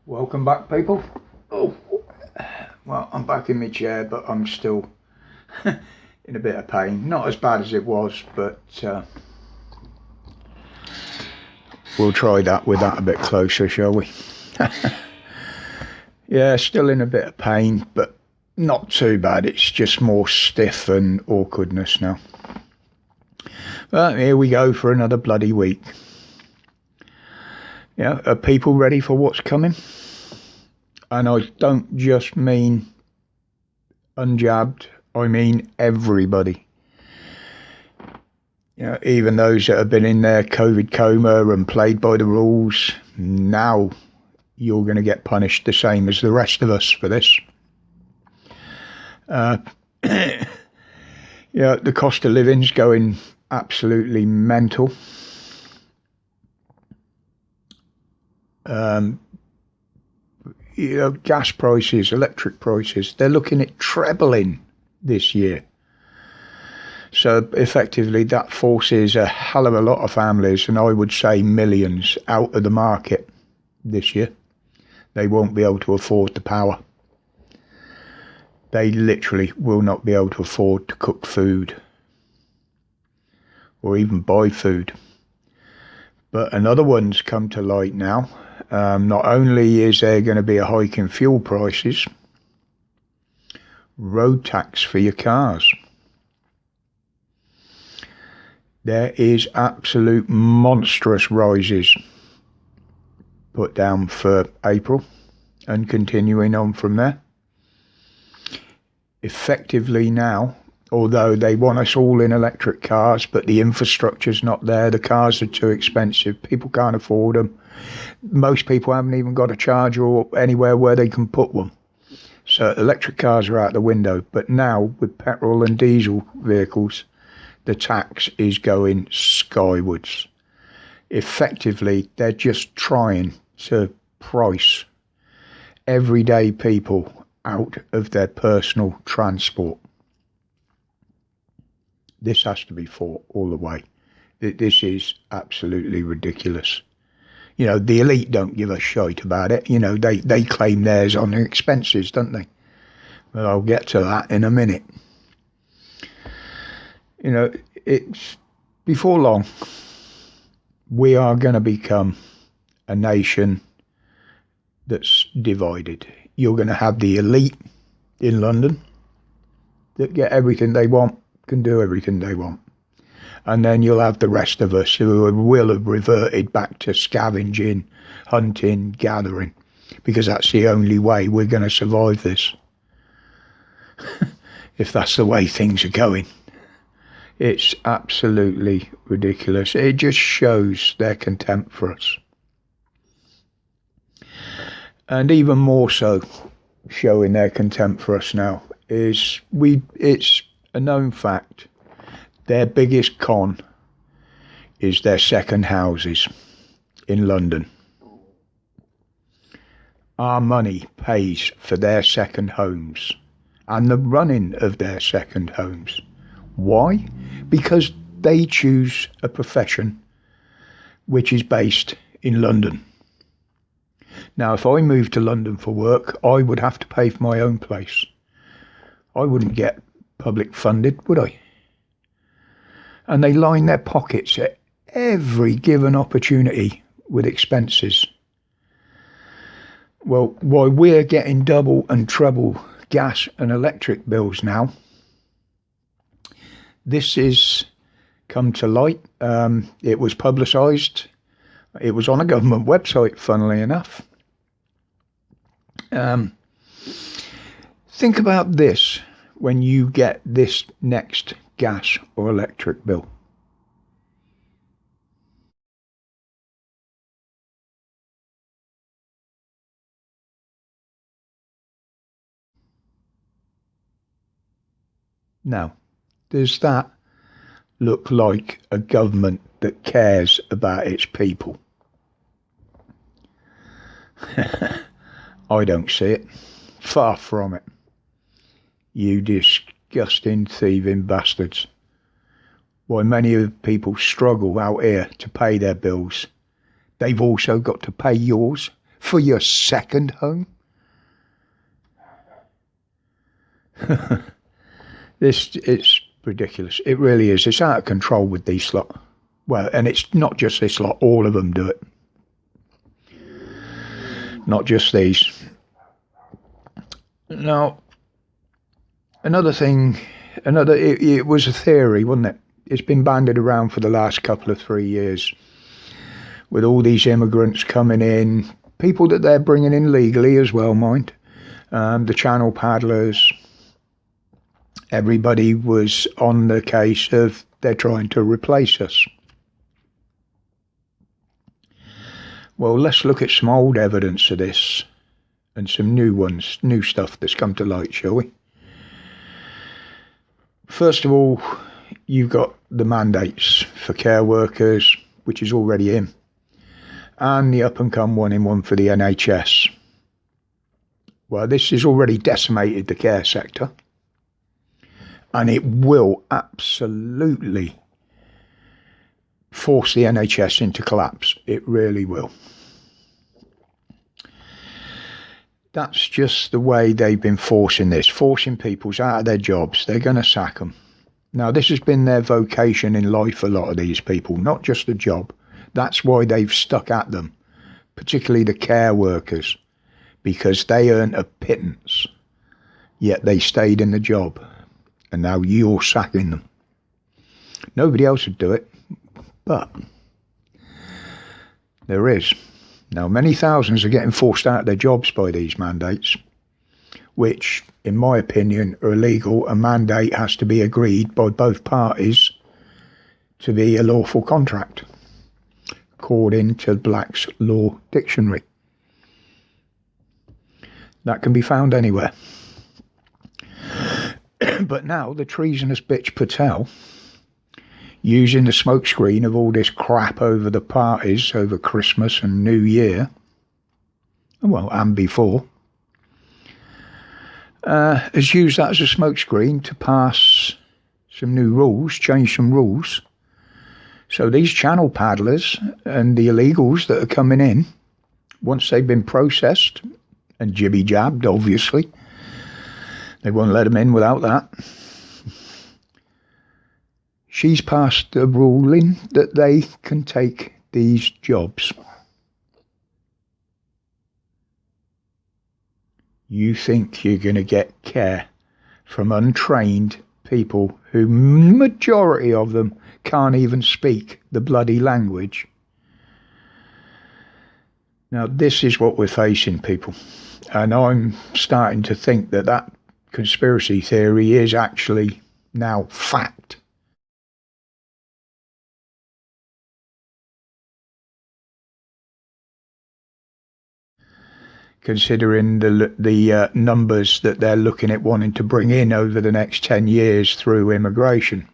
Welcome back, people. Oh, well, I'm back in my chair, but I'm still in a bit of pain. Not as bad as it was, but we'll try that with that a bit closer, shall we? Yeah, still in a bit of pain, but not too bad. It's just more stiff and awkwardness now. But here we go for another bloody week. Yeah, are people ready for what's coming? And I don't just mean unjabbed, I mean everybody. You know, even those that have been in their COVID coma and played by the rules, now you're going to get punished the same as the rest of us for this. Yeah, the cost of living's going absolutely mental. You know, gas prices, electric prices, they're looking at trebling this year. So effectively that forces a hell of a lot of families, and I would say millions, out of the market this year. They won't be able to afford the power. They literally will not be able to afford to cook food or even buy food. But another one's come to light now. Not only is there going to be a hike in fuel prices, road tax for your cars. There is absolute monstrous rises put down for April and continuing on from there. Effectively now, although they want us all in electric cars, but the infrastructure's not there, the cars are too expensive, people can't afford them. Most people haven't even got a charger or anywhere where they can put one. So electric cars are out the window. But now with petrol and diesel vehicles, the tax is going skywards. Effectively, they're just trying to price everyday people out of their personal transport. This has to be fought all the way. This is absolutely ridiculous. You know, the elite don't give a shite about it. You know, they claim theirs on their expenses, don't they? But I'll get to that in a minute. You know, it's before long, we are going to become a nation that's divided. You're going to have the elite in London that get everything they want, can do everything they want. And then you'll have the rest of us who will have reverted back to scavenging, hunting, gathering, because that's the only way we're going to survive this. If that's the way things are going. It's absolutely ridiculous. It just shows their contempt for us. And even more so, showing their contempt for us now, is it's a known fact. Their biggest con is their second houses in London. Our money pays for their second homes and the running of their second homes. Why? Because they choose a profession which is based in London. Now, if I moved to London for work, I would have to pay for my own place. I wouldn't get public funded, would I? And they line their pockets at every given opportunity with expenses. Well, while we're getting double and treble gas and electric bills now, this is come to light. It was publicised. It was on a government website, funnily enough. Think about this when you get this next gas or electric bill. Now, does that look like a government that cares about its people? I don't see it. Far from it. You disgusting, thieving bastards. Why many of the people struggle out here to pay their bills. They've also got to pay yours for your second home. It's ridiculous. It really is. It's out of control with these lot. Well, and it's not just this lot. All of them do it. Not just these. Now, another thing, it was a theory, wasn't it? It's been bandied around for the last couple of 3 years with all these immigrants coming in, people that they're bringing in legally as well, mind, the channel paddlers. Everybody was on the case of they're trying to replace us. Well, let's look at some old evidence of this and some new ones, new stuff that's come to light, shall we? First of all, you've got the mandates for care workers, which is already in, and the up-and-come one for the NHS. Well, this has already decimated the care sector, and it will absolutely force the NHS into collapse. It really will. That's just the way they've been forcing people out of their jobs. They're going to sack them. Now, this has been their vocation in life, a lot of these people, not just a job. That's why they've stuck at them, particularly the care workers, because they earn a pittance, yet they stayed in the job, and now you're sacking them. Nobody else would do it, but there is. Now, many thousands are getting forced out of their jobs by these mandates, which, in my opinion, are illegal. A mandate has to be agreed by both parties to be a lawful contract, according to Black's Law Dictionary. That can be found anywhere. But now the treasonous bitch Patel, using the smokescreen of all this crap over the parties over Christmas and New Year, well, and before, has used that as a smokescreen to pass some new rules, change some rules. So these channel paddlers and the illegals that are coming in, once they've been processed and jibby-jabbed, obviously, they won't let them in without that. She's passed a ruling that they can take these jobs. You think you're going to get care from untrained people who, majority of them, can't even speak the bloody language? Now, this is what we're facing, people. And I'm starting to think that that conspiracy theory is actually now fact. Considering the numbers that they're looking at wanting to bring in over the next 10 years through immigration.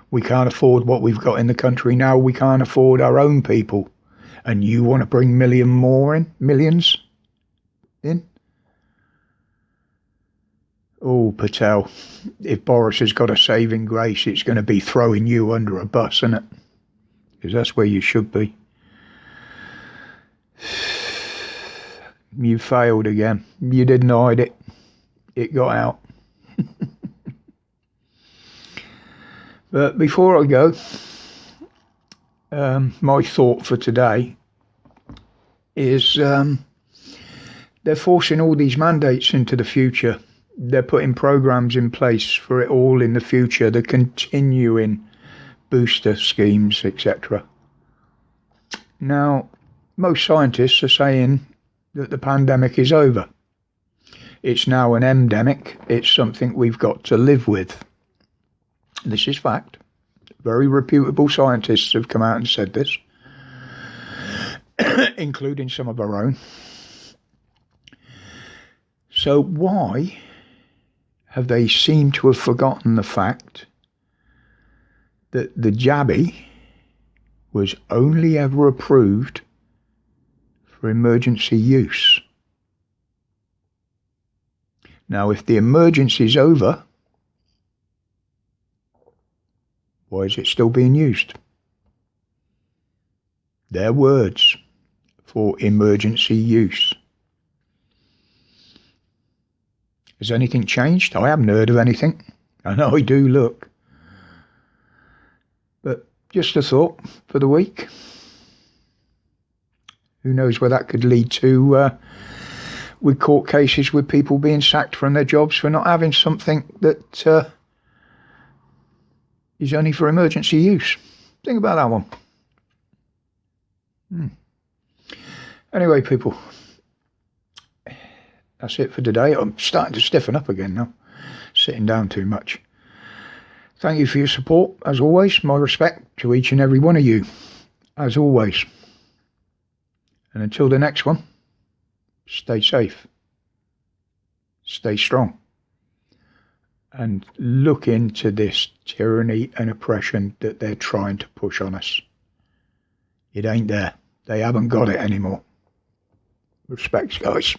We can't afford what we've got in the country now. We can't afford our own people. And you want to bring millions in? Oh, Patel, if Boris has got a saving grace, it's going to be throwing you under a bus, isn't it? Because that's where you should be. You failed again. You didn't hide it. It got out. But before I go, my thought for today is they're forcing all these mandates into the future. They're putting programs in place for it all in the future, the continuing booster schemes, etc. Now, most scientists are saying that the pandemic is over. It's now an endemic. It's something we've got to live with. This is fact. Very reputable scientists have come out and said this, including some of our own. So why have they seemed to have forgotten the fact that the jabby was only ever approved for emergency use? Now, if the emergency's over, why is it still being used? Their words for emergency use. Has anything changed? I haven't heard of anything. I know I do look. But just a thought for the week. Who knows where that could lead to with court cases with people being sacked from their jobs for not having something that is only for emergency use. Think about that one. Anyway, people, that's it for today. I'm starting to stiffen up again now, sitting down too much. Thank you for your support, as always. My respect to each and every one of you, as always. And until the next one, stay safe, stay strong, and look into this tyranny and oppression that they're trying to push on us. It ain't there. They haven't got it anymore. Respects, guys.